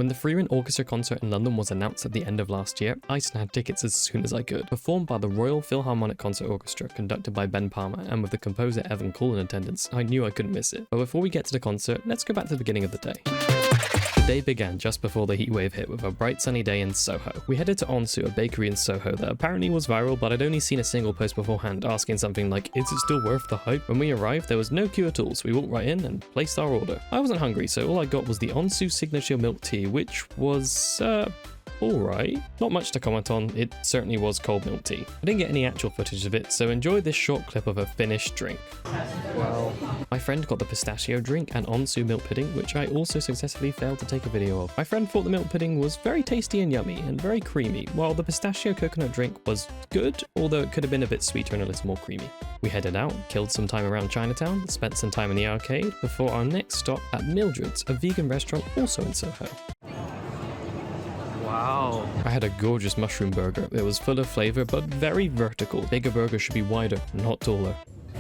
When the Frieren Orchestra concert in London was announced at the end of last year, I snagged tickets as soon as I could. Performed by the Royal Philharmonic Concert Orchestra, conducted by Ben Palmer, and with the composer Evan Cool in attendance, I knew I couldn't miss it. But before we get to the concert, let's go back to the beginning of the day. The day began just before the heatwave hit with a bright sunny day in Soho. We headed to Onsu, a bakery in Soho that apparently was viral, but I'd only seen a single post beforehand asking something like, is it still worth the hype? When we arrived, there was no queue at all, so we walked right in and placed our order. I wasn't hungry, so all I got was the Onsu signature milk tea, which was, alright. Not much to comment on, it certainly was cold milk tea. I didn't get any actual footage of it, so enjoy this short clip of a finished drink. Wow. My friend got the pistachio drink and Onsu milk pudding, which I also successfully failed to take a video of. My friend thought the milk pudding was very tasty and yummy and very creamy, while the pistachio coconut drink was good, although it could have been a bit sweeter and a little more creamy. We headed out, killed some time around Chinatown, spent some time in the arcade, before our next stop at Mildred's, a vegan restaurant also in Soho. Wow. I had a gorgeous mushroom burger. It was full of flavor, but very vertical. Bigger burgers should be wider, not taller.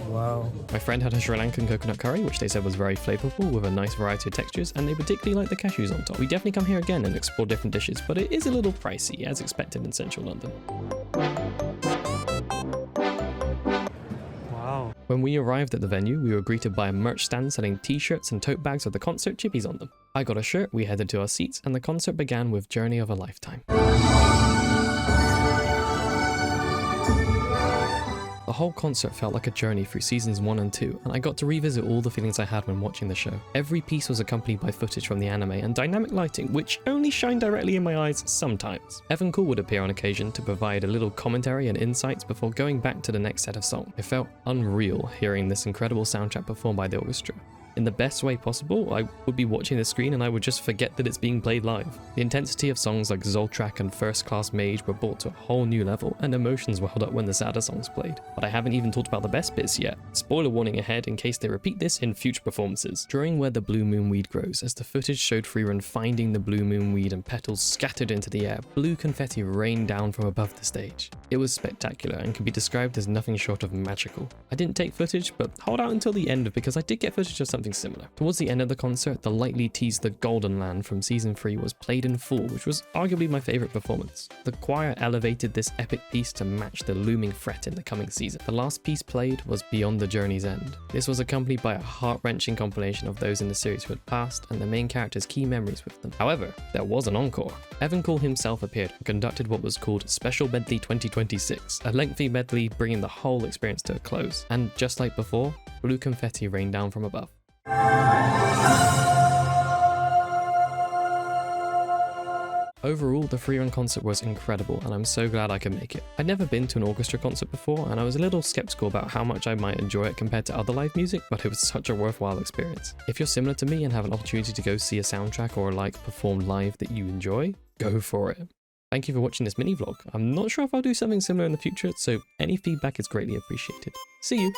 Wow. My friend had a Sri Lankan coconut curry, which they said was very flavorful with a nice variety of textures, and they particularly liked the cashews on top. We definitely come here again and explore different dishes, but it is a little pricey, as expected in central London. Wow. When we arrived at the venue, we were greeted by a merch stand selling t-shirts and tote bags with the concert Chibis on them. I got a shirt, we headed to our seats, and the concert began with Journey of a Lifetime. The whole concert felt like a journey through seasons 1 and 2, and I got to revisit all the feelings I had when watching the show. Every piece was accompanied by footage from the anime and dynamic lighting, which only shined directly in my eyes sometimes. Evan Cool would appear on occasion to provide a little commentary and insights before going back to the next set of songs. It felt unreal hearing this incredible soundtrack performed by the orchestra. In the best way possible, I would be watching the screen and I would just forget that it's being played live. The intensity of songs like Zoltrak and First Class Mage were brought to a whole new level, and emotions welled up when the sadder songs played. But I haven't even talked about the best bits yet. Spoiler warning ahead in case they repeat this in future performances. During Where the Blue Moon Weed Grows, as the footage showed Frieren finding the blue moon weed and petals scattered into the air, blue confetti rained down from above the stage. It was spectacular and can be described as nothing short of magical. I didn't take footage, but hold out until the end because I did get footage of something similar. Towards the end of the concert, the lightly teased The Golden Land from season 3 was played in full, which was arguably my favorite performance. The choir elevated this epic piece to match the looming threat in the coming season. The last piece played was Beyond the Journey's End. This was accompanied by a heart-wrenching compilation of those in the series who had passed and the main character's key memories with them. However, there was an encore. Evan Cool himself appeared and conducted what was called Special Medley 2026, a lengthy medley bringing the whole experience to a close. And just like before, blue confetti rained down from above. Overall, the Frieren concert was incredible and I'm so glad I could make it. I'd never been to an orchestra concert before and I was a little skeptical about how much I might enjoy it compared to other live music, but it was such a worthwhile experience. If you're similar to me and have an opportunity to go see a soundtrack or performed live that you enjoy, go for it. Thank you for watching this mini vlog. I'm not sure if I'll do something similar in the future, so any feedback is greatly appreciated. See you!